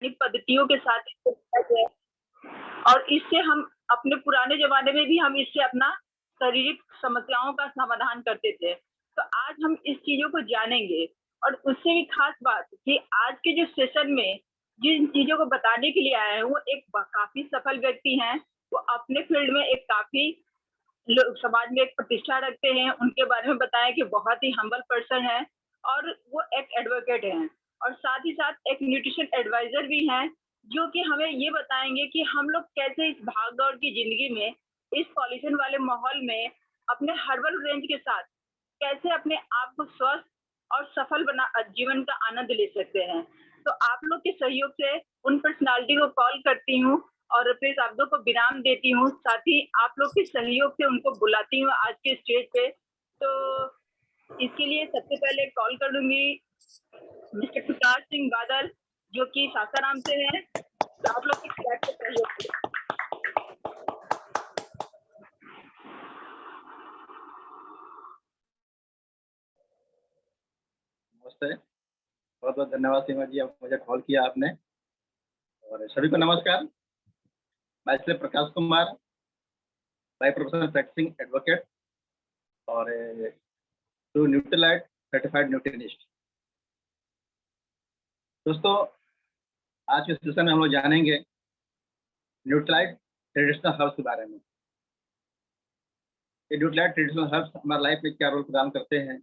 पद्धतियों के साथ इसको किया जाए और इससे हम अपने पुराने ज़माने में भी हम इससे अपना शारीरिक समस्याओं का समाधान करते थे। तो आज हम इस चीज़ों को जानेंगे और उससे भी ख़ास बात कि आज के जो सेशन में जिन चीज़ों को बताने के लिए आए हैं, वो एक काफ़ी सफल व्यक्ति हैं। वो अपने फ़ील्ड में एक काफ़ी लोग समाज में एक प्रतिष्ठा रखते हैं, उनके बारे में बताएँ कि बहुत ही हम्बल पर्सन है और वो एक एडवोकेट हैं और साथ ही साथ एक न्यूट्रिशन एडवाइज़र भी हैं, जो कि हमें ये बताएँगे कि हम लोग कैसे इस भाग-दौड़ की ज़िंदगी में, इस पॉल्यूशन वाले माहौल में अपने हर्बल रेंज के साथ कैसे अपने आप को स्वस्थ और सफल जीवन का आनंद ले सकते हैं। तो आप लोग के सहयोग से उन पर्सनैलिटी को कॉल करती हूँ और अपने शब्दों को विराम देती हूँ, साथ ही आप लोग के सहयोग से उनको बुलाती हूँ आज के स्टेज पे। तो इसके लिए सबसे पहले कॉल करूँगी मिस्टर प्रकाश सिंह बादल, जो कि सासाराम से हैं। तो आप लोग के चैट से सहयोग करें। नमस्ते, बहुत-बहुत धन्यवाद सीमा जी, आप मुझे कॉल किया आपने और सभी को नमस्कार। मैं Shri Prakash Kumar, by profession practising advocate और टू न्यूट्रीलाइट सर्टिफाइड न्यूट्रिनिस्ट। दोस्तों, आज के सेशन में हम लोग जानेंगे न्यूट्रीलाइट ट्रेडिशनल हर्ब्स के बारे में। ये न्यूट्रीलाइट ट्रेडिशनल हर्ब्स हमारी लाइफ में क्या रोल प्रदान करते हैं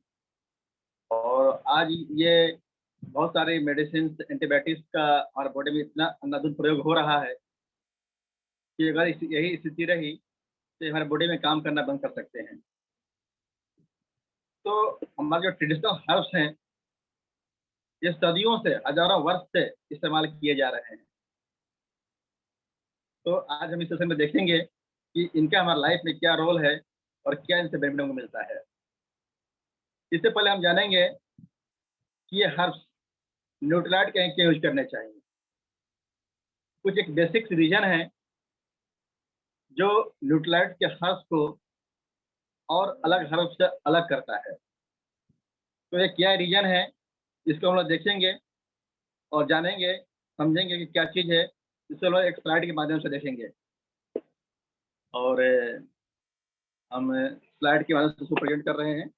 और आज ये बहुत सारे मेडिसिन, एंटीबायोटिक्स का हमारे बॉडी में इतना अंधाधुंध प्रयोग हो रहा है कि अगर यही स्थिति रही तो हमारे बॉडी में काम करना बंद कर सकते हैं। तो हमारे जो ट्रेडिशनल हर्ब्स हैं, ये सदियों से, हजारों वर्ष से इस्तेमाल किए जा रहे हैं। तो आज हम इस सेशन में देखेंगे कि इनका हमारी लाइफ में क्या रोल है और क्या इनसे बेनिफिट हमको मिलता है। इससे पहले हम जानेंगे कि ये हर्ब्स न्यूट्रीलाइट कहीं क्यों यूज करने चाहिए। कुछ एक बेसिक रीजन है जो न्यूट्रीलाइट के हर्ब्स को और अलग हर्ब्स से अलग करता है। तो ये क्या रीजन है, इसको हम लोग देखेंगे और जानेंगे, समझेंगे कि क्या चीज़ है। इसको हम लोग एक स्लाइड के माध्यम से देखेंगे और हम स्लाइड के माध्यम से इसको प्रेजेंट कर रहे हैं।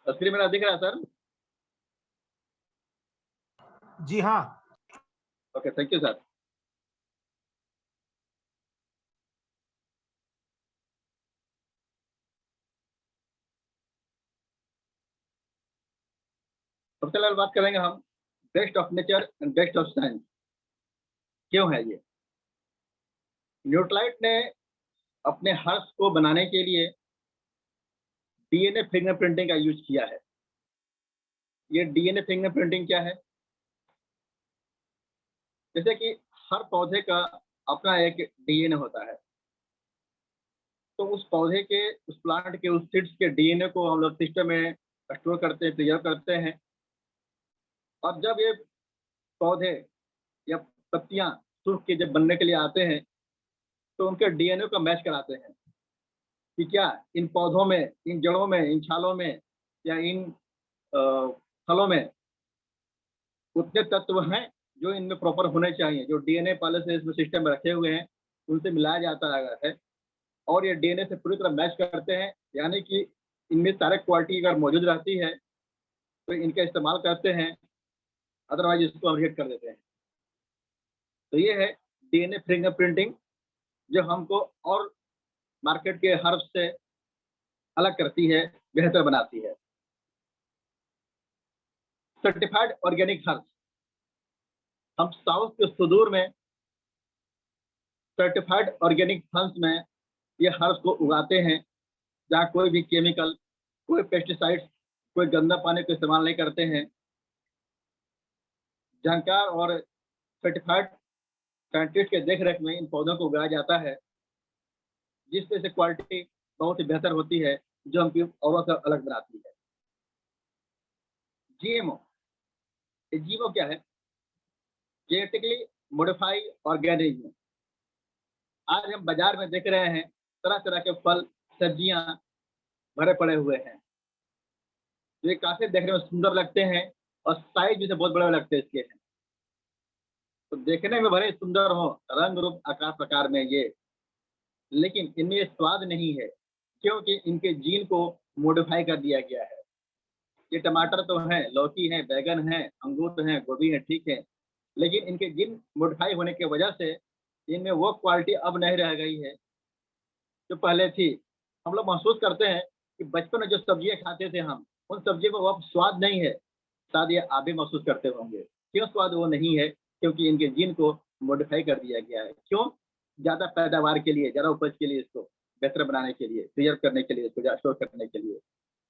स्क्रीन मेरा दिख रहा है सर? जी हाँ। Okay, thank you sir. सबसे पहले बात करेंगे हम best of nature and best of science. क्यों है ये? न्यूट्रीलाइट ने अपने हर्ब्स को बनाने के लिए डीएनए फिंगरप्रिंटिंग का यूज किया है। ये डीएनए फिंगरप्रिंटिंग क्या है? जैसे कि हर पौधे का अपना एक डीएनए होता है, तो उस पौधे के, उस प्लांट के, उस सीड्स के डीएनए को हम लोग सिस्टम में स्टोर करते हैं, प्रिजर्व करते हैं और जब ये पौधे या पत्तियां सूख के जब बनने के लिए आते हैं तो उनके डीएनए को मैच कराते हैं कि क्या इन पौधों में, इन जड़ों में, इन छालों में या इन फलों में उतने तत्व हैं जो इनमें प्रॉपर होने चाहिए। जो डीएनए पहले से इसमें सिस्टम में रखे हुए हैं उनसे मिलाया जाता है और ये डीएनए से पूरी तरह मैच करते हैं, यानी कि इनमें सारे क्वालिटी अगर मौजूद रहती है तो इनका इस्तेमाल करते हैं, अदरवाइज इसको हम रिजेक्ट कर देते हैं। तो ये है डीएनए फिंगरप्रिंटिंग, जो हमको और मार्केट के हर्ब्स से अलग करती है, बेहतर बनाती है। सर्टिफाइड ऑर्गेनिक हर्ब्स, हम साउथ के सुदूर में सर्टिफाइड ऑर्गेनिक फर्म्स में ये हर्ब्स को उगाते हैं, जहाँ कोई भी केमिकल, कोई पेस्टिसाइड्स, कोई गंदा पानी का इस्तेमाल नहीं करते हैं। जानकार और सर्टिफाइड साइंटिस्ट के देख रेख में इन पौधों को उगाया जाता है, जिससे से क्वालिटी बहुत ही बेहतर होती है, जो हमको औरों से अलग बनाती है। जीएमओ, ये जीएमओ क्या है? Genetically modified organism. आज हम बाजार में देख रहे हैं तरह तरह के फल सब्जियां भरे पड़े हुए हैं, ये काफी देखने में सुंदर लगते हैं और साइज भी से बहुत बड़े लगते हैं इसके हैं। तो देखने में भले सुंदर हो, रंग रूप आकार प्रकार में ये, लेकिन इनमें ये स्वाद नहीं है, क्योंकि इनके जीन को मॉडिफाई कर दिया गया है। ये टमाटर तो हैं, लौकी है, बैगन है, अंगूर है, गोभी है, ठीक है, लेकिन इनके जीन मॉडिफाई होने की वजह से इनमें वो क्वालिटी अब नहीं रह गई है जो पहले थी। हम लोग महसूस करते हैं कि बचपन में जो सब्जियां खाते थे हम, उन सब्जियों में वो अब स्वाद नहीं है। शायद ये आप भी महसूस करते होंगे। क्यों स्वाद वो नहीं है? क्योंकि इनके जीन को मॉडिफाई कर दिया गया है। क्यों? ज़्यादा पैदावार के लिए, ज़्यादा उपज के लिए, इसको बेहतर बनाने के लिए, प्रिजर्व करने के लिए, इसको स्टोर करने के लिए।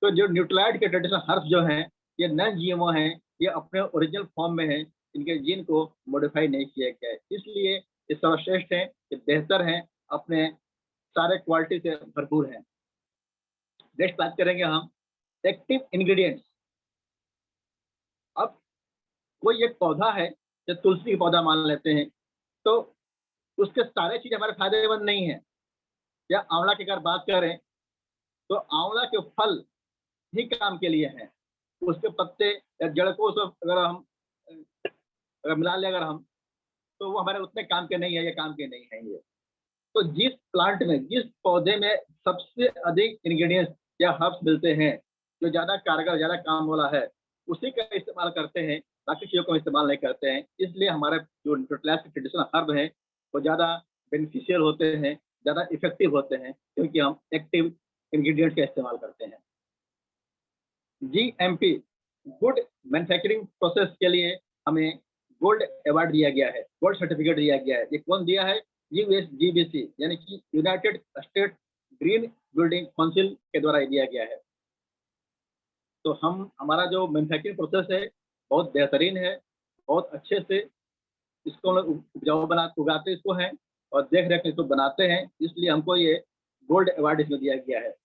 तो जो न्यूट्रलाइट के ट्रेडिशनल हर्ब्स जो हैं, ये नॉन जीएमओ हैं, ये अपने ओरिजिनल फॉर्म में हैं, इनके जीन को मॉडिफाई नहीं किया गया है। इसलिए ये सर्वश्रेष्ठ हैं, ये बेहतर हैं, अपने सारे क्वालिटी से भरपूर हैं। नेक्स्ट बात करेंगे हम एक्टिव इंग्रेडिएंट्स। अब कोई एक पौधा है, जो तुलसी का पौधा मान लेते हैं, तो उसके सारे चीज़ हमारे फायदेमंद नहीं है। या आंवला की अगर बात करें, तो आंवला के फल ही काम के लिए हैं। उसके पत्ते या जड़ को सब अगर हम मिला लें अगर हम, तो वो हमारे उतने काम के नहीं है, ये काम के नहीं है ये। तो जिस प्लांट में, जिस पौधे में सबसे अधिक इंग्रेडिएंट्स या हर्ब्स मिलते हैं, जो ज़्यादा कारगर, ज़्यादा काम वाला है, उसी का इस्तेमाल करते हैं, बाकी चीज़ों का इस्तेमाल नहीं करते हैं। इसलिए हमारे जो न्यूट्रीलाइज के ट्रेडिशनल हर्ब हैं, वो ज़्यादा बेनिफिशियल होते हैं, ज़्यादा इफ़ेक्टिव होते हैं, क्योंकि हम एक्टिव इंग्रेडिएंट्स का इस्तेमाल करते हैं। जीएमपी, गुड मैन्युफैक्चरिंग प्रोसेस के लिए हमें गोल्ड अवार्ड दिया गया है, गोल्ड सर्टिफिकेट दिया गया है। ये कौन दिया है? यूएसजीबीसी, यानी कि United state green building council के द्वारा ये दिया गया है। तो हमारा जो मैन्युफैक्चरिंग प्रोसेस है, बहुत बेहतरीन है, बहुत अच्छे से इसको हम लोग उपजाऊ उगाते इसको हैं और देख रेख इसको बनाते हैं, इसलिए हमको ये गोल्ड अवार्ड इसमें दिया गया है।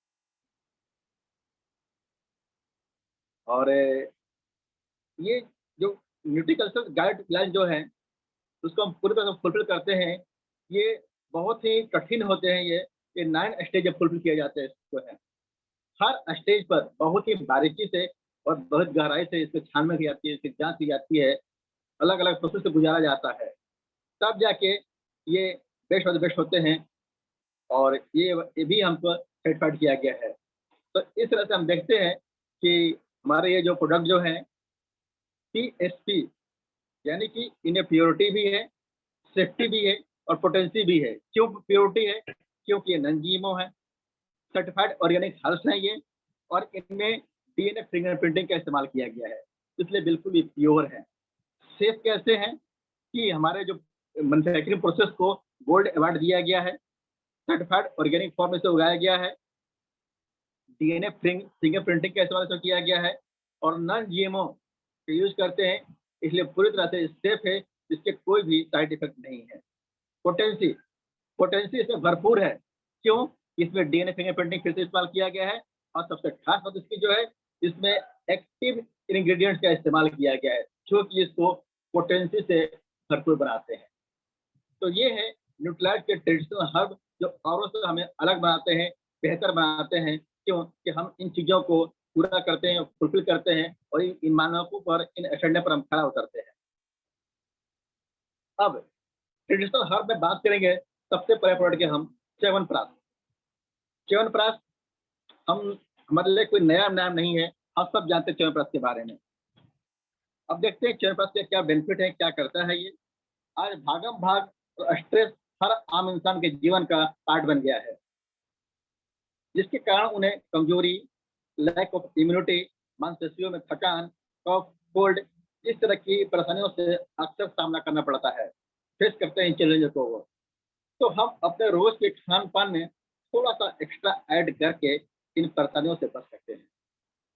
और ये जो न्यूट्रिकल्चर गाइडलाइन जो है, उसको हम पूरी तरह से फुलफिल करते हैं। ये बहुत ही कठिन होते हैं ये 9 स्टेज फुलफिल किए जाते हैं इसको हैं। हर स्टेज पर बहुत ही बारीकी से और बहुत गहराई से इसको छानबीन की जाती है, इसकी जाँच की जाती है, अलग-अलग प्रोसेस से गुजारा जाता है। तब जाके ये बेस्ट ऑफ द बेस्ट होते हैं और ये भी हमको सर्टिफाइड किया गया है। तो इस तरह से हम देखते हैं कि हमारे ये जो प्रोडक्ट जो हैं, टीएसपी, यानी कि इनमें प्योरिटी भी है, सेफ्टी भी है और पोटेंसी भी है। क्यों प्योरिटी है? क्योंकि ये नॉन जीएमओ है, सर्टिफाइड ऑर्गेनिक हर्ब्स हैं ये, और इनमें डीएनए फिंगरप्रिंटिंग का इस्तेमाल किया गया है, इसलिए बिल्कुल ही प्योर है। सेफ कैसे हैं? कि हमारे जो मैन्युफैक्चरिंग प्रोसेस को गोल्ड अवार्ड दिया गया है, सर्टिफाइड ऑर्गेनिक फॉर्म में से उगाया गया है, डीएनए फिंगरप्रिंटिंग का इस्तेमाल इसमें किया गया है और नॉन जीएमओ का यूज़ करते हैं, इसलिए पूरी तरह से सेफ है, इसके कोई भी साइड इफेक्ट नहीं है। पोटेंसी, पोटेंसी इसमें भरपूर है। क्यों? इसमें डीएनए फिंगरप्रिंटिंग फिर से इस्तेमाल किया गया है और सबसे खास बात इसकी जो है, इसमें एक्टिव इंग्रेडिएंट्स का इस्तेमाल किया गया है, जो कि इसको पोटेंसी से भरपूर बनाते हैं। तो ये है न्यूट्रीलाइज के ट्रेडिशनल हर्ब, जो औरों से हमें अलग बनाते हैं, बेहतर बनाते हैं। क्यों? कि हम इन चीज़ों को पूरा करते हैं, फुलफिल करते हैं और इन मानकों पर, इन एजेंडे पर हम खरा उतरते हैं। अब ट्रेडिशनल हर्ब में बात करेंगे, सबसे पहले प्रोडक्ट के हम च्यवनप्राश। च्यवनप्राश हम हमारे लिए कोई नया नाम नहीं है, हम सब जानते हैं च्यवनप्राश के बारे में। अब देखते हैं च्यवनप्राश के क्या बेनिफिट है, क्या करता है ये। आज भागम भाग और स्ट्रेस हर आम इंसान के जीवन का पार्ट बन गया है, जिसके कारण उन्हें कमजोरी, लैक ऑफ इम्यूनिटी, मांसपेशियों में थकान, कफ, कोल्ड, इस तरह की परेशानियों से अक्सर सामना करना पड़ता है, फेस करते हैं इन चैलेंजों को वो। तो हम अपने रोज के खान पान में थोड़ा सा एक्स्ट्रा ऐड करके इन परेशानियों से बच सकते हैं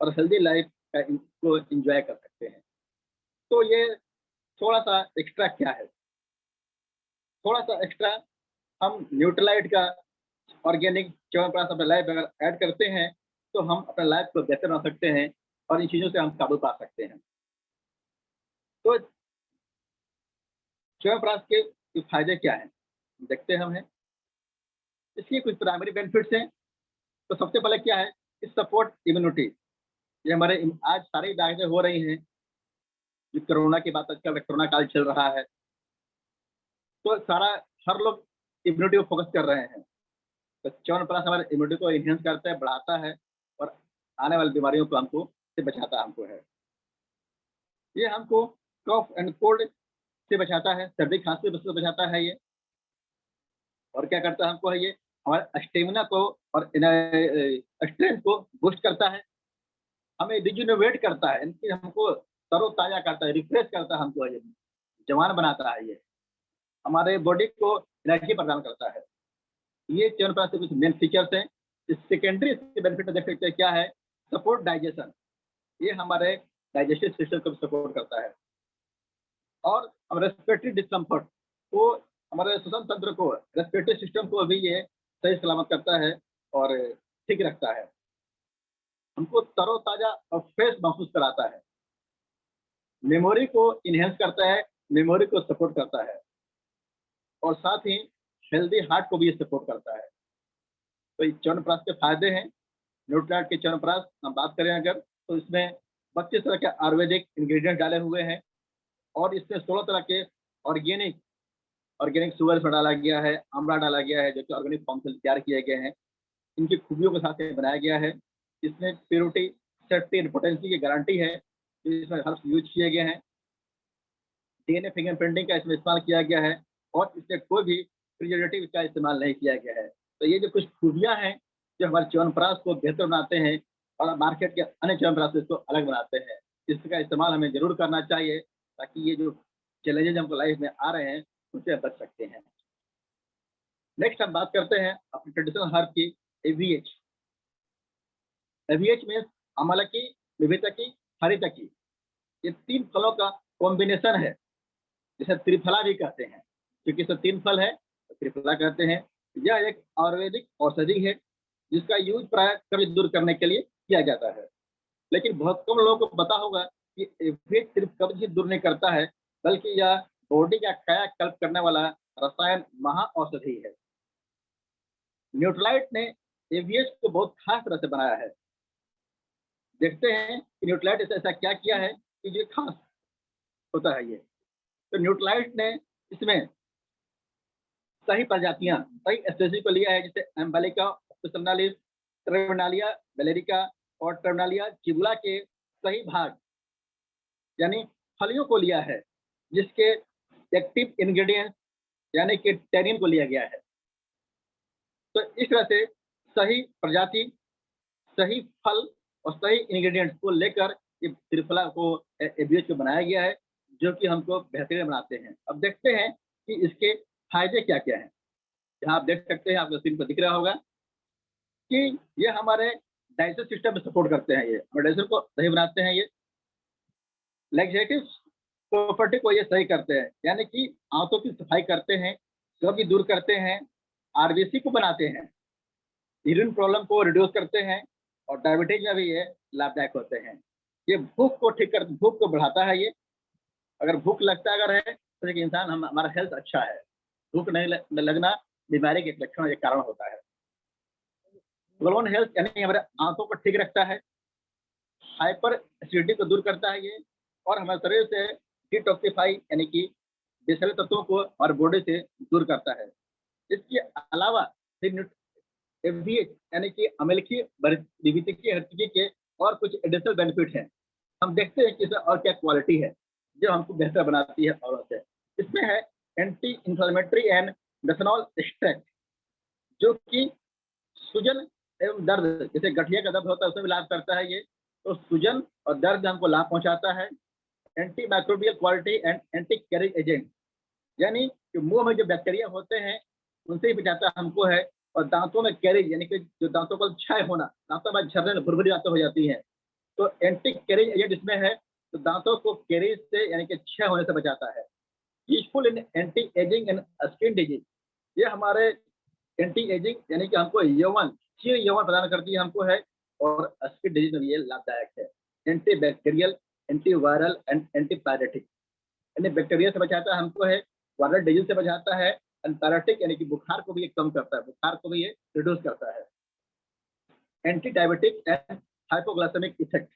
और हेल्दी लाइफ का इनको एंजॉय कर सकते हैं। तो ये थोड़ा सा एक्स्ट्रा क्या है? थोड़ा सा एक्स्ट्रा हम न्यूट्रलाइट का ऑर्गेनिक च्यवनप्राश अपने लाइफ में अगर ऐड करते हैं, तो हम अपने लाइफ को बेहतर बना सकते हैं और इन चीज़ों से हम काबू पा सकते हैं। तो च्यवनप्राश के फायदे क्या हैं? देखते हैं हम हैं। इसकी कुछ प्राइमरी बेनिफिट्स हैं। तो सबसे पहले क्या है, इस सपोर्ट इम्यूनिटी। ये हमारे आज सारी इलाजें हो रही हैं, जो कोरोना की बात, आजकल कोरोना काल चल रहा है, तो हर लोग इम्यूनिटी को फोकस कर रहे हैं। तो च्यवनप्राश हमारे इम्यूनिटी को इन्हेंस करता है, बढ़ाता है और आने वाली बीमारियों को हमको से बचाता हमको है। ये हमको कफ एंड कोल्ड से बचाता है, सर्दी खांसी से बचाता है ये। और क्या करता है हमको है ये, हमारे स्टेमिना को और स्ट्रेंथ को बूस्ट करता है, हमें रिजुनोवेट करता है, यानी हमको तरोताजा करता है, रिफ्रेश करता है हमको, ये जवान बनाता है, ये हमारे बॉडी को एनर्जी प्रदान करता है। ये च्यवनप्राश के कुछ मेन फीचर्स हैं। इस सेकेंडरी इसके बेनिफिट देख सकते हैं क्या है, सपोर्ट डाइजेशन। ये हमारे डाइजेस्टिव सिस्टम को सपोर्ट करता है और हम रेस्पिरेटरी डिस्कम्फर्ट को, हमारे श्वसन तंत्र को, रेस्पिरेटरी सिस्टम को भी ये सही सलामत करता है और ठीक रखता है, हमको तरोताजा और फ्रेश महसूस कराता है। मेमोरी को इनहेंस करता है, मेमोरी को सपोर्ट करता है और साथ ही हेल्दी हार्ट को भी ये सपोर्ट करता है। तो ये च्यवनप्राश के फायदे हैं। न्यूट्रिएंट के च्यवनप्राश हम बात करें अगर, तो इसमें 25 तरह के आयुर्वेदिक इंग्रेडिएंट डाले हुए हैं और इसमें 16 तरह के ऑर्गेनिक शुगर में डाला गया है, आंवला डाला गया है, जो कि ऑर्गेनिक फॉर्म से तैयार किए गए हैं। इनकी खूबियों के साथ ये बनाया गया है। इसमें प्योरिटी, सेफ्टी एंड पोटेंसी की गारंटी है। इसमें हर्ब्स यूज किए गए हैं, डीएनए फिंगरप्रिंटिंग का इसमें इस्तेमाल किया गया है और इसमें कोई भी प्रिजर्वेटिव का इस्तेमाल नहीं किया गया है। तो ये जो कुछ खूबियां हैं जो हमारे च्यवनप्राश को बेहतर बनाते हैं और मार्केट के अन्य च्यवनप्राश से इसको अलग बनाते हैं, इसका इस्तेमाल हमें जरूर करना चाहिए ताकि ये जो चैलेंजेज हमको लाइफ में आ रहे हैं उनसे बच सकते हैं। नेक्स्ट हम बात करते हैं अपनी ट्रेडिशनल हर्ब की, एवीएच। एवीएच मीन्स अमलकी, विभितकी, हरितकी। ये 3 फलों का कॉम्बिनेशन है, जिसे त्रिफला भी कहते हैं, क्योंकि इसमें 3 फल है तो त्रिफला कहते हैं। यह एक आयुर्वेदिक औषधि है जिसका यूज प्राय कब्ज दूर करने के लिए किया जाता है। लेकिन बहुत कम लोगों को पता होगा कि एवीएच सिर्फ कब्ज ही दूर नहीं करता है, बल्कि यह बॉडी का कायाकल्प करने वाला रसायन महा औषधि है। न्यूट्रालाइट ने एवीएच को बहुत खास तरह से बनाया है। देखते हैं कि न्यूट्रालाइट ऐसा क्या किया है कि जो खास होता है ये। तो न्यूट्रालाइट ने इसमें सही प्रजातियां, सही स्पेसीज को लिया है, जैसे एम्बेलिका ऑप्टिसमनालिस, ट्रेविनालिया वेलेरिका और ट्रेविनालिया चिबुला के सही भाग यानी फलियों को लिया है, जिसके एक्टिव इंग्रेडिएंट्स यानी कि टैनिन को लिया गया है। तो इस तरह से सही प्रजाति, सही फल और सही इंग्रेडिएंट्स को लेकर ये त्रिफला को, एवीएच को बनाया गया है, जो कि हमको बेहतरीन बनाते हैं। अब देखते हैं कि इसके फायदे क्या क्या हैं। यहाँ आप देख सकते हैं, आपको स्क्रीन पर दिख रहा होगा कि ये हमारे डाइजेस्टिव सिस्टम में सपोर्ट करते हैं, ये डाइजेशन को सही बनाते हैं, ये लेग्जेटिव प्रॉपर्टी को ये सही करते हैं, यानी कि आंतों की सफाई करते हैं, कब्ज दूर करते हैं, आरबीसी को बनाते हैं, यूरिन प्रॉब्लम को रिड्यूस करते हैं और डायबिटीज में भी ये लाभदायक होते हैं। ये भूख को बढ़ाता है। ये अगर भूख लगता अगर है तो एक इंसान हमारा हेल्थ अच्छा है। भूख नहीं लगना बीमारी के लक्षण एक कारण होता है। ग्लोन हेल्थ यानी हमारे आंतों को ठीक रखता है, हाइपर एसिडिटी को दूर करता है ये, और हमारे शरीर से डिटॉक्सिफाई यानी कि विषैले तत्वों को हमारे बॉडी से दूर करता है। इसके अलावा एवीएच यानी कि अमेरिकी विभितकी हरितकी के और कुछ एडिशनल बेनिफिट हैं। हम देखते हैं कि इसमें और क्या क्वालिटी है जो हमको बेहतर बनाती है और से। इसमें है anti inflammatory and methanol extract, जो कि सूजन एवं दर्द, जैसे गठिया का दर्द होता है उसमें भी लाभ करता है ये, तो सूजन और दर्द हमको लाभ पहुंचाता है। Anti microbial quality and anti carriage agent, यानी कि मुंह में जो बैक्टीरिया होते हैं उनसे ही बचाता हमको है। और दांतों में कैरिज यानी कि जो दांतों का क्षय होना, दांतों में झरने भुरभुरी दांतों हो जाती है, तो एंटी कैरिज एजेंट इसमें है, तो दांतों को कैरिज से यानी कि क्षय होने से बचाता है। Useful in anti ageing and skin disease, ये हमारे एंटी एजिंग यानी कि हमको यौवन, क्षीण यौवन प्रदान करती है हमको है, और स्किन डिजीज में ये लाभदायक है। Anti bacterial, anti viral and anti pyretic, यानी बैक्टीरिया से बचाता है हमको है, वायरल डिजीज से बचाता है एंटायरेटिक यानी कि बुखार को भी ये कम करता है, बुखार को भी ये रिड्यूस करता है। Anti diabetic and hypoglycaemic effect,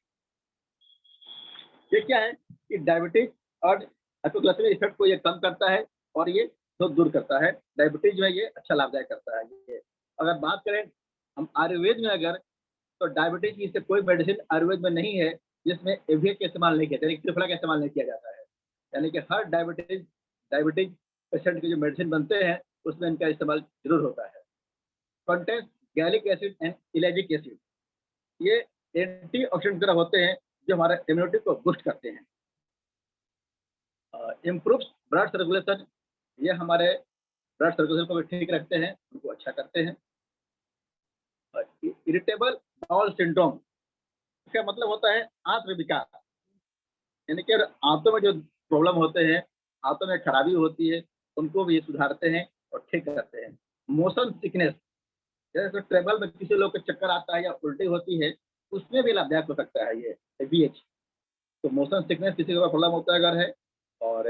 ये क्या है कि डायबिटीज और हाइपोग्लाइसेमिक इफेक्ट को ये कम करता है और ये तो दूर करता है। डायबिटीज जो है ये अच्छा लाभदायक करता है। ये अगर बात करें हम आयुर्वेद में, अगर तो डायबिटीज की से कोई मेडिसिन आयुर्वेद में नहीं है जिसमें एवीए का इस्तेमाल नहीं किया, यानी त्रिफला का इस्तेमाल नहीं किया जाता है। यानी कि हर डायबिटीज डायबिटीज पेशेंट के जो मेडिसिन बनते हैं उसमें इनका इस्तेमाल जरूर होता है। Contains gallic acid and ellagic acid, ये एंटीऑक्सीडेंट तरह होते हैं जो हमारे इम्यूनिटी को बूस्ट करते हैं। इम्प्रूव्स ब्लड सर्कुलेशन, ये हमारे ब्लड सर्कुलेशन को भी ठीक रखते हैं, उनको अच्छा करते हैं। इरिटेबल बाउल सिंड्रोम, इसका मतलब होता है आंत्र विकार, यानी कि आंतों में जो प्रॉब्लम होते हैं, आंतों में खराबी होती है, उनको भी ये सुधारते हैं और ठीक करते हैं। मोशन सिकनेस, जैसे ट्रेवल में किसी लोग को चक्कर आता है या उल्टी होती है, उसमें भी लाभदायक हो सकता है ये एबीएच। तो मोशन सिकनेस किसी को प्रॉब्लम होता है अगर है और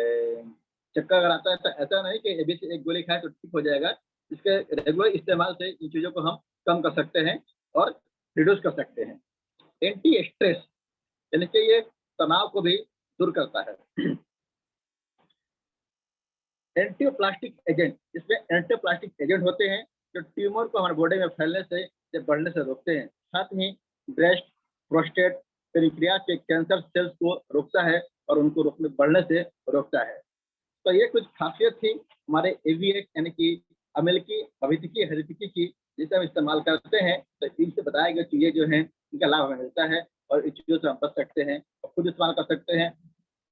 चक्कर अगर आता है तो ऐसा नहीं कि एबीएच एक गोली खाए तो ठीक हो जाएगा। इसके रेगुलर इस्तेमाल से इन चीज़ों को हम कम कर सकते हैं और रिड्यूस कर सकते हैं। एंटी स्ट्रेस, यानी कि ये तनाव को भी दूर करता है। एंटीप्लास्टिक एजेंट, इसमें एंटीप्लास्टिक एजेंट होते हैं जो ट्यूमर को हमारे बॉडी में फैलने से या बढ़ने से रोकते हैं। साथ ही ब्रेस्ट, प्रोस्टेट, पेनक्रियास के कैंसर सेल्स को रोकता है और उनको रोकने बढ़ने से रोकता है। तो ये कुछ खासियत थी हमारे एवीएक यानी कि अमेल की अभितिकी हेरितिकी की, जिसे हम इस्तेमाल करते हैं। तो इनसे बताए गए चीज़ें जो हैं इनका लाभ हमें मिलता है और इन चीज़ों से हम बच सकते हैं और खुद इस्तेमाल कर सकते हैं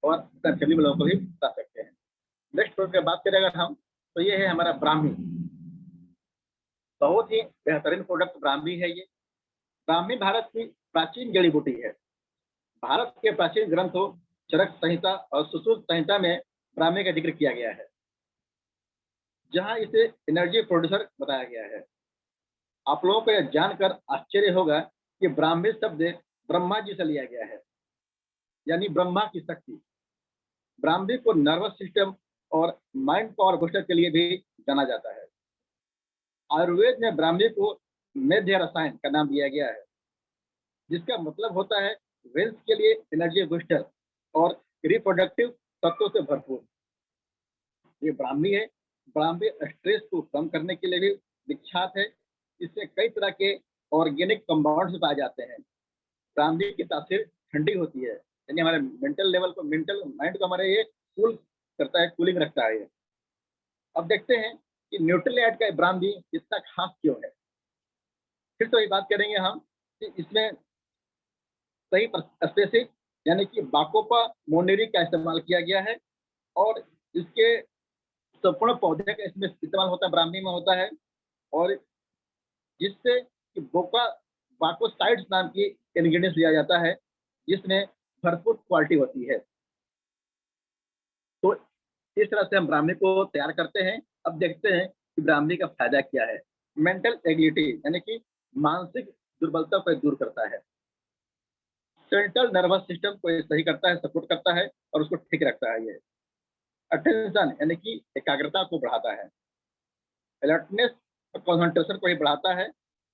और अपने फैमिली में लोगों को भी बता सकते हैं। नेक्स्ट प्रोडक्ट की बात करें अगर हम, तो ये है हमारा ब्राह्मी। बहुत ही बेहतरीन प्रोडक्ट ब्राह्मी है ये। ब्राह्मी भारत की प्राचीन जड़ी बूटी है। भारत के प्राचीन ग्रंथों चरक संहिता और सुश्रुत संहिता में ब्राह्मी का जिक्र किया गया है, जहां इसे एनर्जी प्रोड्यूसर बताया गया है। आप लोगों को यह जानकर आश्चर्य होगा कि ब्राह्मी शब्द ब्रह्मा जी से लिया गया है, यानी ब्रह्मा की शक्ति। ब्राह्मी को नर्वस सिस्टम और माइंड पावर बूस्टर के लिए भी जाना जाता है। आयुर्वेद में ब्राह्मी को मेध्य रसायन का नाम दिया गया है, जिसका मतलब होता है वेल्थ के लिए एनर्जी बूस्टर और रिप्रोडक्टिव तत्वों से भरपूर। ये ब्राह्मी है। ब्राह्मी स्ट्रेस को कम करने के लिए भी विख्यात है। इसमें कई तरह के ऑर्गेनिक कंपाउंड्स पाए जाते हैं। ब्राह्मी की तासीर ठंडी होती है, यानी हमारे मेंटल लेवल को, मेंटल माइंड को हमारे ये कूल करता है, कूलिंग रखता है ये। अब देखते हैं कि न्यूट्रिलाइट का ब्राह्मी इतना खास क्यों है। फिर तो ये बात करेंगे हम कि इसमें सही स्पेसिफिक यानी कि बाकोपा मोनेरी का इस्तेमाल किया गया है और इसके संपूर्ण पौधे का इसमें इस्तेमाल होता है, ब्राह्मी में होता है, और जिससे कि बाकोसाइड्स नाम की इंग्रेडिएंट्स लिया जाता है, जिसमें भरपूर क्वालिटी होती है। तो इस तरह से हम ब्राह्मी को तैयार करते हैं। अब देखते हैं कि ब्राह्मी का फायदा क्या है। मेंटल एबिलिटी यानी कि मानसिक दुर्बलता को दूर करता है। सेंट्रल नर्वस सिस्टम को ये सही करता है, सपोर्ट करता है और उसको ठीक रखता है ये। अटेंशन यानी कि एकाग्रता को बढ़ाता है। अलर्टनेस और कंसंट्रेशन को ही बढ़ाता है।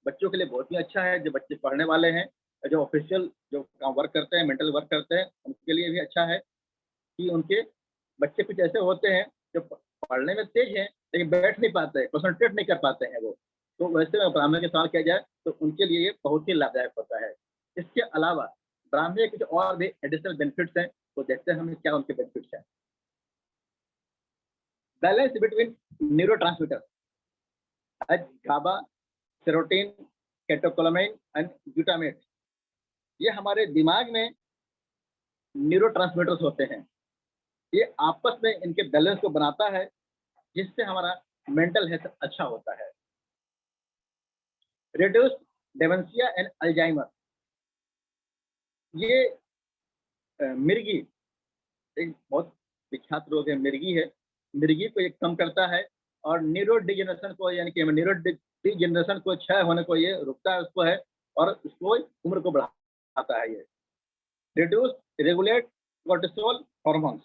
बच्चों के लिए बहुत ही अच्छा है, जो बच्चे पढ़ने वाले हैं, जो ऑफिशियल जो काम वर्क करते हैं, मेंटल वर्क करते हैं, उनके लिए भी अच्छा है कि उनके बच्चे कुछ ऐसे होते हैं जो पढ़ने में तेज हैं लेकिन बैठ नहीं पाते, कंसंट्रेट नहीं कर पाते हैं वो। तो वैसे में ब्राह्मी के सवाल किया जाए तो उनके लिए ये बहुत ही लाभदायक होता है। इसके अलावा ब्राह्मी के कुछ और भी एडिशनल बेनिफिट्स हैं, तो देखते हैं हमें क्या उनके बेनिफिट्स हैं। Balance between neurotransmitter as GABA, serotonin, catecholamine and glutamate, ये हमारे दिमाग में न्यूरोट्रांसमीटर्स होते हैं। ये आपस में इनके बैलेंस को बनाता है, जिससे हमारा मेंटल हेल्थ अच्छा होता है। रिड्यूस डेमेंशिया एंड अल्जाइमर, ये मिर्गी एक बहुत विख्यात रोग है, मिर्गी है। मिर्गी को ये कम करता है और न्यूरो डिजेनरेशन को, यानी कि न्यूरो डिजेनरेशन को, क्षय होने को ये रोकता है उसको है, और उसको उम्र को बढ़ाता है ये। रिड्यूस रेगुलेट कोर्टिसोल हार्मोन्स,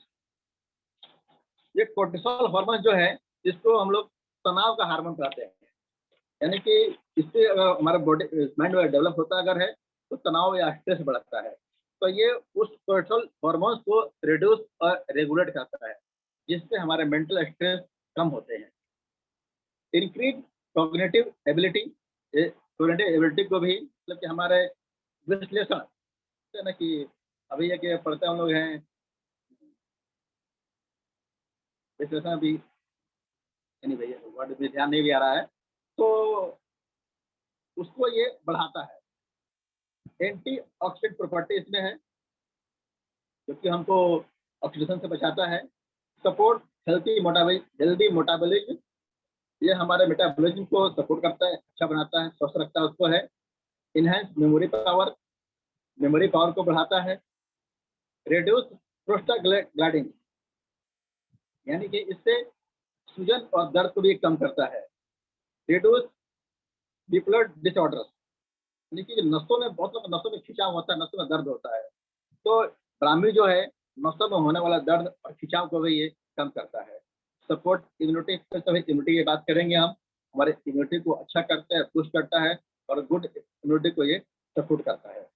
ये कोर्टिसोल हार्मोन जो है इसको हम लोग तनाव का हार्मोन कहते हैं। यानी कि इससे अगर हमारा बॉडी माइंड डेवलप होता अगर है तो तनाव या स्ट्रेस बढ़ता है, तो ये उस कोर्टिसोल हार्मोन्स को रिड्यूस और रेगुलेट करता है, जिससे हमारे मेंटल स्ट्रेस कम होते हैं। Increase cognitive ability, cognitive ability को भी मतलब कि हमारे विश्लेषण है ना कि अभी ये कि पढ़ते हम लोग हैं विश्लेषण भी यानी भैया वर्ड भी ध्यान नहीं भी आ रहा है, तो उसको ये बढ़ाता है। एंटीऑक्सीडेंट प्रॉपर्टी इसमें है जो कि हमको ऑक्सीडेशन से बचाता है। सपोर्ट हेल्दी मेटाबॉलिज्म, ये हमारे मेटाबॉलिज्म को सपोर्ट करता है, अच्छा बनाता है, स्वस्थ रखता है उसको है। इनहेंस मेमोरी पावर को बढ़ाता है। रिड्यूस प्रोस्टाग्लैंडिन, यानी कि इससे सूजन और दर्द को भी कम करता है। रिड्यूस बिपोलर डिसऑर्डर्स, यानी कि नसों में बहुत लोग नसों में खिंचाव होता है, नसों में दर्द होता है, तो ब्राह्मी जो है नसों में होने वाला दर्द और खिंचाव को भी ये कम करता है। सपोर्ट इम्यूनिटी, इम्यूनिटी की बात करेंगे हम, हमारे इम्यूनिटी को अच्छा करता है, पुश करता है और गुड इम्यूनिटी को ये सपोर्ट करता है।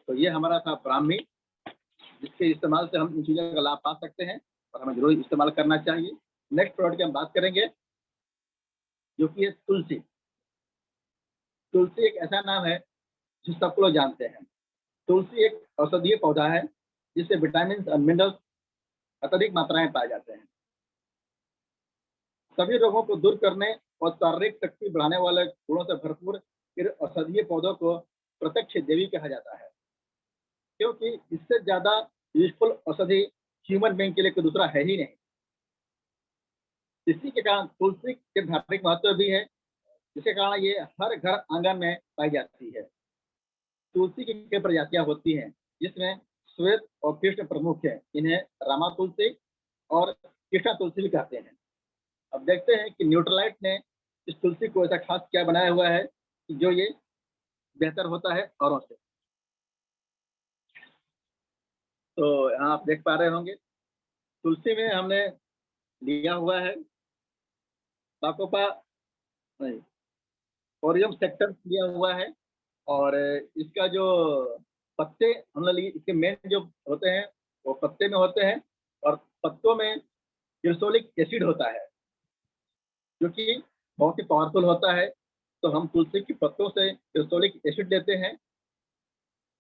तो ये हमारा था ब्राह्मी, जिसके इस्तेमाल से हम इन चीज़ों का लाभ पा सकते हैं और हमें जरूर इस्तेमाल करना चाहिए। नेक्स्ट प्रोडक्ट की हम बात करेंगे जो कि है तुलसी। तुलसी एक ऐसा नाम है जो सब लोग जानते हैं। तुलसी एक औषधीय पौधा है जिससे विटामिन और मिनरल्स अत्यधिक मात्रा में पाए जाते हैं। सभी रोगों को दूर करने और शारीरिक शक्ति बढ़ाने वाले गुणों से भरपूर इन औषधीय पौधों को प्रत्यक्ष देवी कहा जाता है, क्योंकि इससे ज्यादा यूजफुल औषधि ह्यूमन बीइंग के लिए कोई दूसरा है ही नहीं। इसी के कारण तुलसी के धार्मिक महत्व भी है, जिसके कारण ये हर घर आंगन में पाई जाती है। तुलसी की कई प्रजातियां होती हैं, जिसमें श्वेत और कृष्ण प्रमुख हैं। इन्हें रामा तुलसी और कृष्णा तुलसी भी कहते हैं। अब देखते हैं कि न्यूट्रलाइट ने इस तुलसी को ऐसा खास क्या बनाया हुआ है कि जो ये बेहतर होता है औरों से। तो यहाँ आप देख पा रहे होंगे तुलसी में हमने लिया हुआ है साकोपा नहीं, ओरियम सेक्टर लिया हुआ है, और इसका जो पत्ते हमने लिए, इसके मेन जो होते हैं वो पत्ते में होते हैं, और पत्तों में क्रिसोलिक एसिड होता है जो कि बहुत ही पावरफुल होता है। तो हम तुलसी के पत्तों से क्रिसोलिक एसिड लेते हैं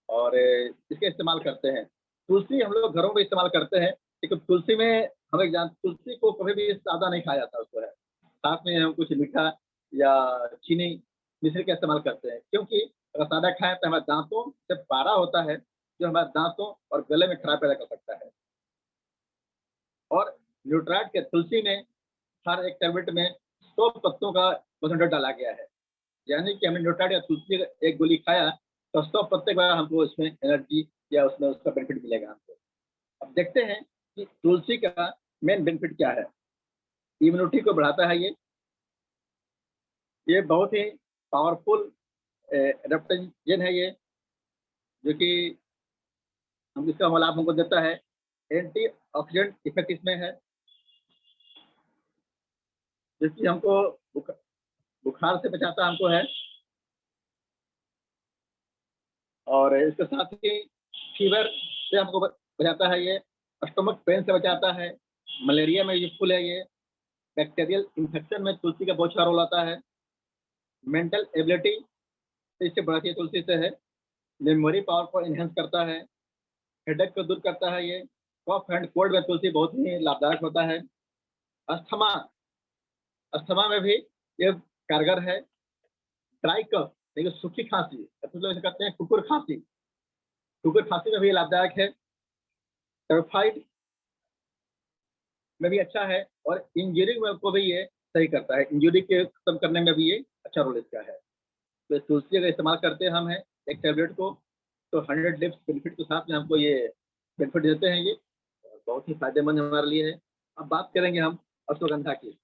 और इसका इस्तेमाल करते हैं। तुलसी हम लोग घरों में इस्तेमाल करते हैं, लेकिन तुलसी में हमें तुलसी को कभी भी सादा नहीं खाया जाता उसको है, साथ में हम कुछ मीठा या चीनी मिश्री का इस्तेमाल करते हैं, क्योंकि अगर सादा खाएं तो हमारे दांतों से पारा होता है जो हमारे दांतों और गले में खराब पैदा कर सकता है। और न्यूट्राइट के तुलसी में हर एक टैबलेट में 100 पत्तों का परसेंटेज डाला गया है, यानी कि हमने न्यूट्राइट या तुलसी का एक गोली खाया तो 100 पत्ते के बाद हमको उसमें एनर्जी या उसमें उसका बेनिफिट मिलेगा हमको। अब देखते हैं कि तुलसी का मेन बेनिफिट क्या है। इम्यूनिटी को बढ़ाता है ये बहुत ही पावरफुल एडेप्टोजन है ये, जो कि हम इसका लाभ हमको देता है। एंटीऑक्सीडेंट इफेक्ट इसमें है, जो कि हमको बुखार से बचाता हमको है, और इसके साथ ही फीवर से हमको बचाता है ये, स्टमक पेन से बचाता है, मलेरिया में यूजफुल है ये, बैक्टीरियल इन्फेक्शन में तुलसी का बहुत अच्छा रोल आता है। मेंटल एबिलिटी इससे बढ़ती है तुलसी से है। मेमोरी पावर को इन्हेंस करता है, हेडेक को दूर करता है ये। कफ एंड कोल्ड में तुलसी बहुत ही लाभदायक होता है। अस्थमा अस्थमा में भी ये कारगर है। ड्राई कफ, देखिए सूखी खांसी, कुछ लोग इसे कहते हैं कुकुर खांसी में भी लाभदायक है। टाइफाइड में भी अच्छा है, और इंजरी में को भी ये सही करता है, इंजरी के खत्म करने में भी ये अच्छा रोल इसका है। तो इस तुलसी का इस्तेमाल करते हैं हम है एक टैबलेट को, तो 100 लिप्स बेनिफिट के साथ में हमको ये बेनिफिट देते हैं ये, बहुत ही फायदेमंद हमारे लिए है। अब बात करेंगे हम अश्वगंधा की।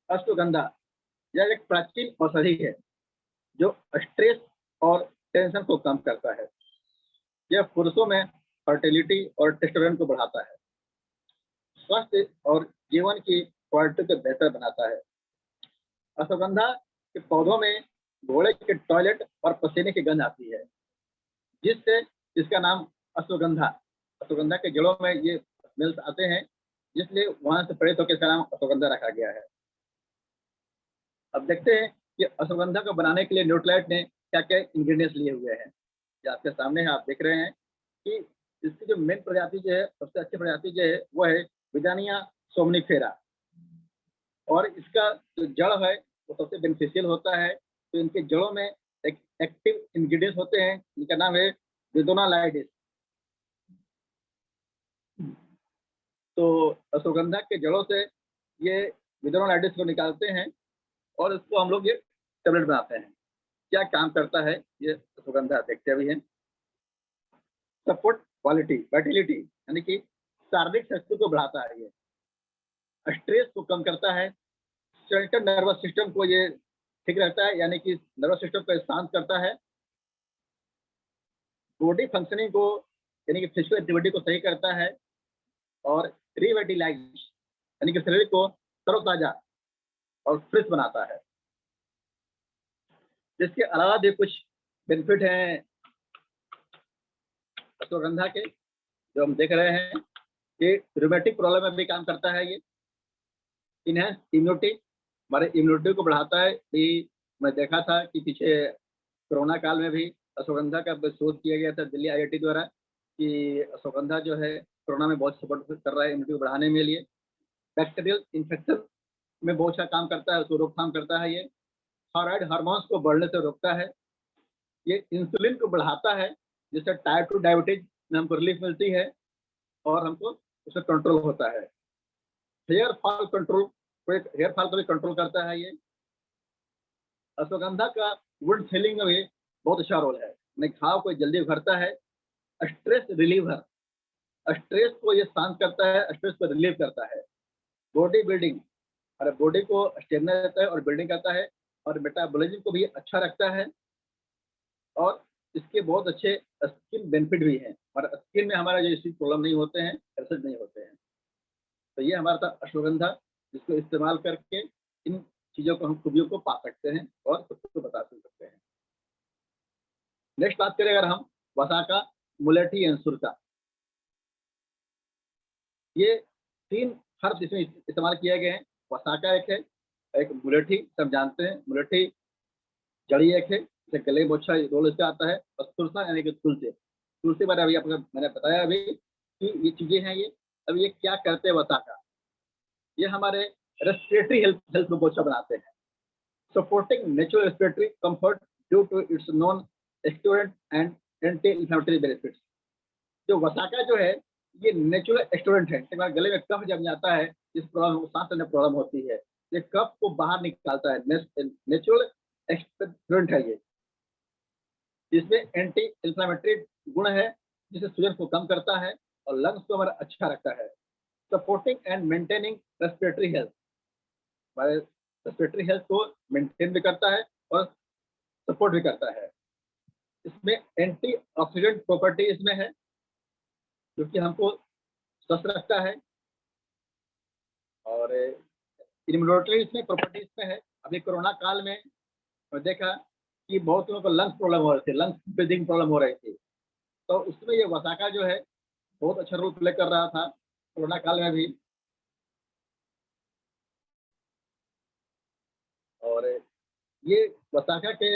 अश्वगंधा यह एक प्राचीन औषधि है जो स्ट्रेस और टेंशन को कम करता है। यह पुरुषों में फर्टिलिटी और टेस्टोस्टेरोन को बढ़ाता है। स्वास्थ्य और जीवन की क्वालिटी को बेहतर बनाता है। अश्वगंधा के पौधों में घोड़े के टॉयलेट और पसीने की गंध आती है, जिससे इसका नाम अश्वगंधा के जड़ों में ये स्मेल्स आते हैं, इसलिए वहां से प्रेरित होकर इसका नाम अश्वगंधा रखा गया है। अब देखते हैं कि अश्वगंधा को बनाने के लिए न्यूट्रीलाइट ने क्या क्या इंग्रेडिएंट्स लिए हुए हैं। ये आपके सामने है, आप देख रहे हैं कि इसकी जो मेन प्रजाति जो है, सबसे अच्छी प्रजाति जो है वो है विजानिया सोमनीफेरा, और इसका जो जड़ है वो सबसे बेनिफिशियल होता है। तो इनके जड़ों में एक एक्टिव इंग्रेडिएंट्स होते हैं, इनका नाम है विदोनालाइडिस। तो अश्वगंधा के जड़ों से ये विदोनालाइडिस को निकालते हैं और इसको हम लोग ये टेबलेट बनाते हैं। क्या काम करता है ये अश्वगंधा, देखते भी हैं। सपोर्ट क्वालिटी फर्टिलिटी, यानी कि शारीरिक शक्ति को बढ़ाता है, ये स्ट्रेस को कम करता है, सेंट्रल नर्वस सिस्टम को ये ठीक रहता है, यानी कि नर्वस सिस्टम को शांत करता है, बॉडी फंक्शनिंग को यानी कि फिजिकल एक्टिविटी को सही करता है, और रिविटलाइज यानी कि शरीर को तरोताजा और फ्रेश बनाता है। इसके अलावा भी कुछ बेनिफिट हैं अश्वगंधा के, जो हम देख रहे हैं कि रूमेटिक प्रॉब्लम में भी काम करता है ये। इनहेंस इम्यूनिटी, हमारे इम्यूनिटी को बढ़ाता है। कि मैं देखा था कि पीछे कोरोना काल में भी अश्वगंधा का शोध किया गया था दिल्ली IIT द्वारा, कि अश्वगंधा जो है कोरोना में बहुत सपोर्ट कर रहा है इम्यूनिटी को बढ़ाने में लिए। बैक्टीरियल इन्फेक्शन में बहुत अच्छा काम करता है, उसको रोकथाम करता है ये। थायराइड हार्मोन्स को बढ़ने से रोकता है। ये इंसुलिन को बढ़ाता है, जिससे टाइप 2 डायबिटीज में हमको रिलीफ मिलती है और हमको उससे कंट्रोल होता है। Hair fall control, hair fall को भी कंट्रोल करता है ये। अश्वगंधा का वुंड हीलिंग में भी बहुत अच्छा रोल है, घाव को जल्दी उभरता है। स्ट्रेस रिलीवर, स्ट्रेस को ये शांत करता है, स्ट्रेस को रिलीव करता है। बॉडी बिल्डिंग, अरे बॉडी को स्टेमिना देता है और बिल्डिंग करता है, और मेटाबॉलिज्म को भी अच्छा रखता है, और इसके बहुत अच्छे स्किन बेनिफिट भी हैं, और स्किन में हमारा जो प्रॉब्लम नहीं होते हैं, रैशेज नहीं होते हैं। तो ये हमारा था अश्वगंधा, जिसको इस्तेमाल करके इन चीज़ों को हम खूबियों को पा सकते हैं और सबको बता सकते हैं। नेक्स्ट बात करें अगर हम वसाका, मुलेठी एंड सुरका, ये 3 हर्ब्स इसमें इस्तेमाल किए गए हैं। वसाका एक है, एक मुलेठी, सब जानते हैं मुलेठी जड़ी एक है, इसे गले में अच्छा रोल इसका आता है, और सुरसा यानी कि तुलसी। तुलसी बारे अभी आपको मैंने बताया अभी कि ये चीजें हैं ये। अब ये क्या करते हैं वसाका, ये हमारे रेस्पिरेटरी हेल्थ को बहुत अच्छा बनाते हैं। Supporting natural respiratory comfort due to its non expectorant and anti inflammatory benefits. जो वसाका जो है ये नेचुरल एक्सटोरेंट है। हमारे गले में कफ जम जाता है, इस प्रॉब्लम, सांस लेने प्रॉब्लम होती है, ये कफ को बाहर निकालता है, नेचुरल एक्सटोरेंट है ये। इसमें एंटी इन्फ्लेमेटरी गुण है, जिसे सूजन को कम करता है और लंग्स को हमारा अच्छा रखता है। Supporting and maintaining respiratory health, हमारे रेस्पिरेटरी हेल्थ को मेंटेन भी करता है और सपोर्ट भी करता है। इसमें एंटी ऑक्सीडेंट प्रॉपर्टी इसमें है, जो कि हमको स्वस्थ रखता है, और इम्यूनिटरी इसमें प्रॉपर्टी इसमें है। अभी कोरोना काल में देखा कि बहुत लोगों को लंग्स प्रॉब्लम हो रहे थे, लंग्स ब्रीदिंग प्रॉब्लम हो रही थी, तो उसमें ये वसाका जो है बहुत अच्छा रोल प्ले कर रहा था कोरोना काल में भी। और ये वसाका के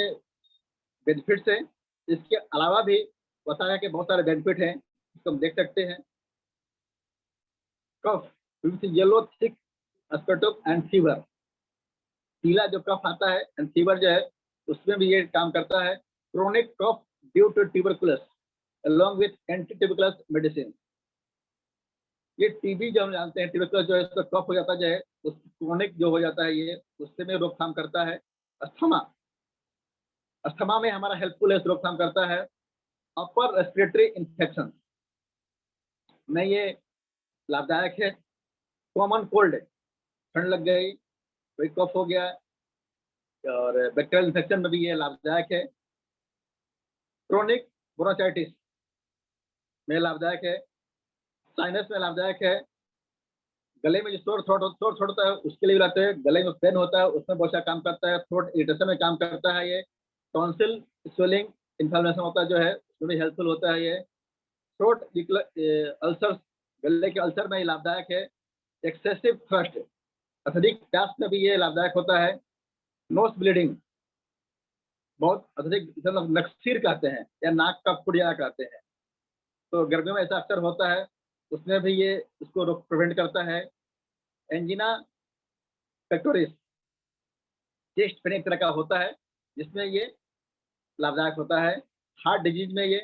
बेनिफिट्स हैं। इसके अलावा भी वसाका के बहुत सारे बेनिफिट हैं, इसको हम देख सकते हैं। कफ, येलो थिक अस्पेटोक एंड फीवर, पीला जो कफ आता है एंड फीवर जो है उसमें भी ये काम करता है। Chronic cough due to tuberculous along with anti tuberculous medicine, ये टीबी जो हम जानते हैं, ट्यूबरकुलस जो है इसका कफ हो जाता है, उस क्रोनिक जो हो जाता है ये, उससे में रोकथाम करता है। अस्थमा, अस्थमा में हमारा हेल्पफुल है, रोकथाम करता है। अपर रेस्पिरेटरी इन्फेक्शन में ये लाभदायक है। कॉमन कोल्ड, ठंड लग गई, कोई कफ हो गया, और बैक्टीरियल इन्फेक्शन में भी ये लाभदायक है। क्रोनिक ब्रोंकाइटिस में लाभदायक है। साइनस में लाभदायक है। गले में जो थ्रोट होता है उसके लिए भी लाते हैं। गले में पेन होता है उसमें बहुत अच्छा काम करता है। थ्रोट इरिटेशन में काम करता है ये। टॉन्सिल स्वेलिंग इन्फ्लेमेशन होता है जो है उसमें भी हेल्पफुल होता है ये। थ्रोट अल्सर, गले के अल्सर में ये लाभदायक है। एक्सेसिव थ्रस्ट, अत्यधिक प्यास में भी ये लाभदायक होता है। नोज ब्लीडिंग, बहुत अत्यधिक जिसे लोग नक्सीर कहते हैं या नाक का फुड़िया कहते हैं, तो गर्मियों में ऐसा अक्सर होता है, उसमें भी ये इसको रोक प्रिवेंट करता है। एंजिना पेक्टोरिस, चेस्ट पेन एक तरह का होता है जिसमें ये लाभदायक होता है। हार्ट डिजीज में ये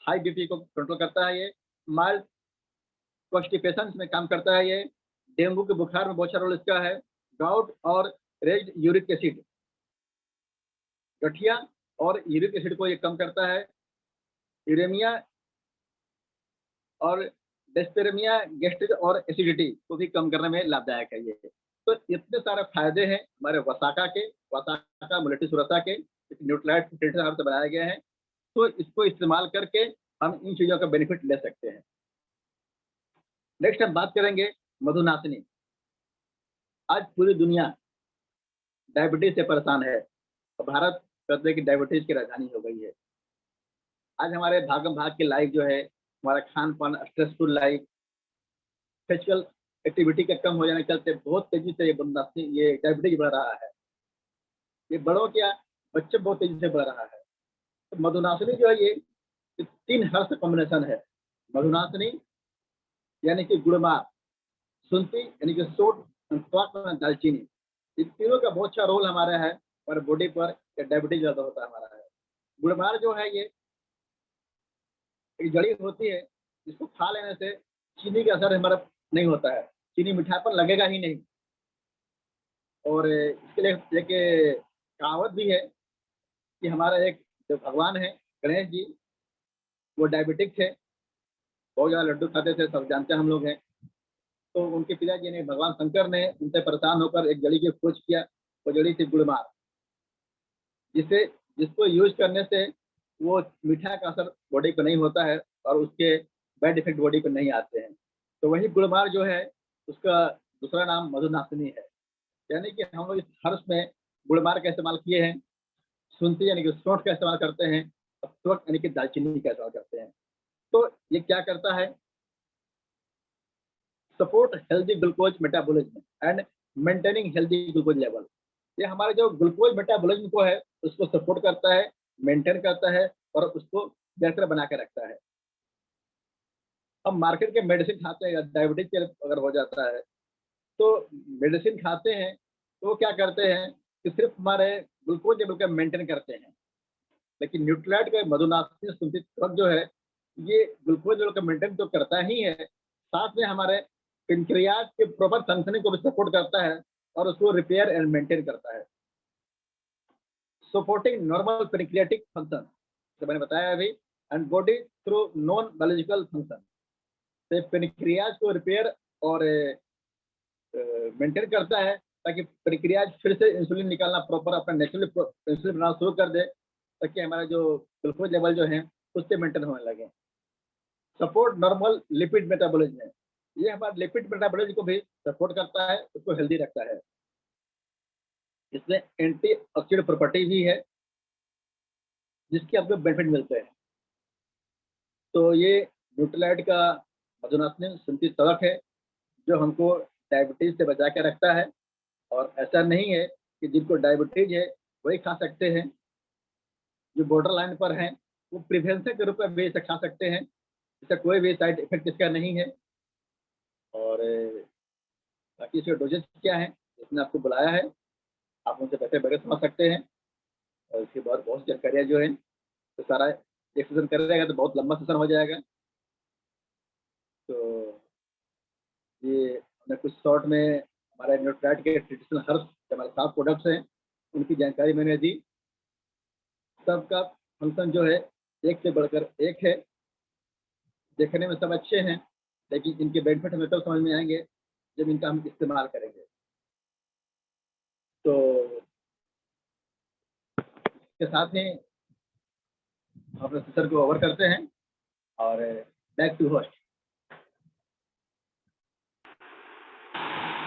हाई बीपी को कंट्रोल करता है ये। माइल्ड कॉन्स्टिपेशन में काम करता है ये। डेंगू के बुखार में बहुत अच्छा रोल इसका है। गाउट और रेज्ड यूरिक एसिड, गठिया और यूरिक एसिड को ये कम करता है। यूरेमिया और डेस्पेरेमिया, गैस्ट्रिक और एसिडिटी को भी कम करने में लाभदायक है ये। तो इतने सारे फायदे हैं हमारे वसाका मुलेटिस के न्यूट्रलाइट से बनाए गए हैं। तो इसको इस्तेमाल करके हम इन चीजों का बेनिफिट ले सकते हैं। नेक्स्ट हम बात करेंगे मधुनाशिनी। आज पूरी दुनिया डायबिटीज से परेशान है और भारत कहते हैं कि डायबिटीज की राजधानी हो गई है। आज हमारे भागम भाग की लाइफ जो है, हमारा खान पान, स्ट्रेसफुल लाइफ, फिजिकल एक्टिविटी के कम हो जाने के चलते बहुत तेजी से ये डायबिटीज बढ़ रहा है। ये बड़ों क्या, बच्चे बहुत तेजी से बढ़ रहा है। तो मधुनाशिनी जो है ये 3 हर्ष कॉम्बिनेशन है। मधुनाशिनी यानी कि गुड़मार, सुंठी यानी कि सोट, दालचीनी, इन तीनों का बहुत अच्छा रोल हमारा है हमारे बॉडी पर। डायबिटीज ज्यादा होता है हमारा है। गुड़मार जो है ये एक जड़ी होती है जिसको खा लेने से चीनी का असर हमारा नहीं होता है, चीनी मिठापन लगेगा ही नहीं। और इसके लिए एक कहावत भी है कि हमारा एक जो भगवान है गणेश जी, वो डायबिटिक थे, बहुत ज़्यादा लड्डू खाते थे, सब जानते हैं हम लोग हैं। तो उनके पिताजी ने, भगवान शंकर ने उनसे परेशान होकर एक जड़ी की खोज किया। वो जड़ी थी गुड़मार, जिसको यूज करने से वो मीठा का असर बॉडी पे नहीं होता है और उसके बैड इफेक्ट बॉडी पे नहीं आते हैं। तो वही गुड़मार जो है उसका दूसरा नाम मधुनाशिनी है। यानी कि हम लोग इस हर्ष में गुड़मार का इस्तेमाल किए हैं, सुंठी यानी कि सौंठ का इस्तेमाल करते हैं, और त्वक यानी कि दालचीनी का इस्तेमाल करते हैं। तो ये क्या करता है, support healthy glucose metabolism and maintaining healthy glucose level. ये हमारे जो ग्लूकोज मेटाबॉलिज्म को है उसको सपोर्ट करता है, मेंटेन करता है और उसको बेहतर बना के रखता है। हम मार्केट के मेडिसिन खाते हैं, डायबिटीज के अगर हो जाता है तो मेडिसिन खाते हैं, तो वो क्या करते हैं कि सिर्फ हमारे ग्लूकोज लेवल का मेंटेन करते हैं। लेकिन न्यूट्रीलाइट का मधुनाशिनी सुंठी त्वक जो है ये ग्लूकोज लेवल का मेंटेन तो करता ही है, साथ में हमारे पेनक्रियाज के प्रॉपर फंक्शनिंग को भी सपोर्ट करता है और उसको रिपेयर एंड मेंटेन करता है। सपोर्टिंग नॉर्मल पेनक्रियाटिक फंक्शन, जो मैंने बताया अभी, and body through non biological function. तो पेनक्रियाज को रिपेयर और मेंटेन करता है ताकि पेनक्रियाज फिर से इंसुलिन निकालना प्रॉपर अपना नेचुरली इंसुलिन बनाना शुरू कर दे, ताकि हमारा जो ग्लूकोज लेवल जो है उससे मेंटेन होने लगे। सपोर्ट नॉर्मल लिपिड मेटाबॉलिज्म, ये हमारे लिपिड मेटाबॉलिज्म को भी सपोर्ट करता है, उसको हेल्दी रखता है। इसमें एंटीऑक्सीडेंट प्रॉपर्टी भी है जिसके आपको बेनिफिट मिलते हैं। तो ये न्यूट्रीलाइट का मधुनाशिनी सुंठी त्वक है जो हमको डायबिटीज से बचा के रखता है। और ऐसा नहीं है कि जिनको डायबिटीज है वही खा सकते हैं, जो बॉर्डर लाइन पर हैं वो प्रिवेंशन के रूप में भी इसे खा सकते हैं। इसका कोई भी साइड इफेक्ट इसका नहीं है। और बाकी इसके डोजेज क्या है, इसने आपको बुलाया है, आप उनसे बैठे बैठे समझ सकते हैं। और इसके बाद बहुत जानकारियाँ जो है तो सारा एक सेशन कर रहेगा तो बहुत लंबा सेशन हो जाएगा। तो ये हमने कुछ शॉर्ट में हमारे न्यूट्रीलाइट के ट्रेडिशनल हर्ब्स जो हमारे 7 प्रोडक्ट्स हैं उनकी जानकारी मैंने दी। सबका फंक्शन जो है एक से बढ़कर एक है, देखने में सब अच्छे हैं, लेकिन इनके बेनिफिट हमें तब समझ में आएंगे जब इनका हम इस्तेमाल करेंगे। तो इसके साथ ही हम अपने सेशन को ओवर करते हैं और बैक टू होस्ट।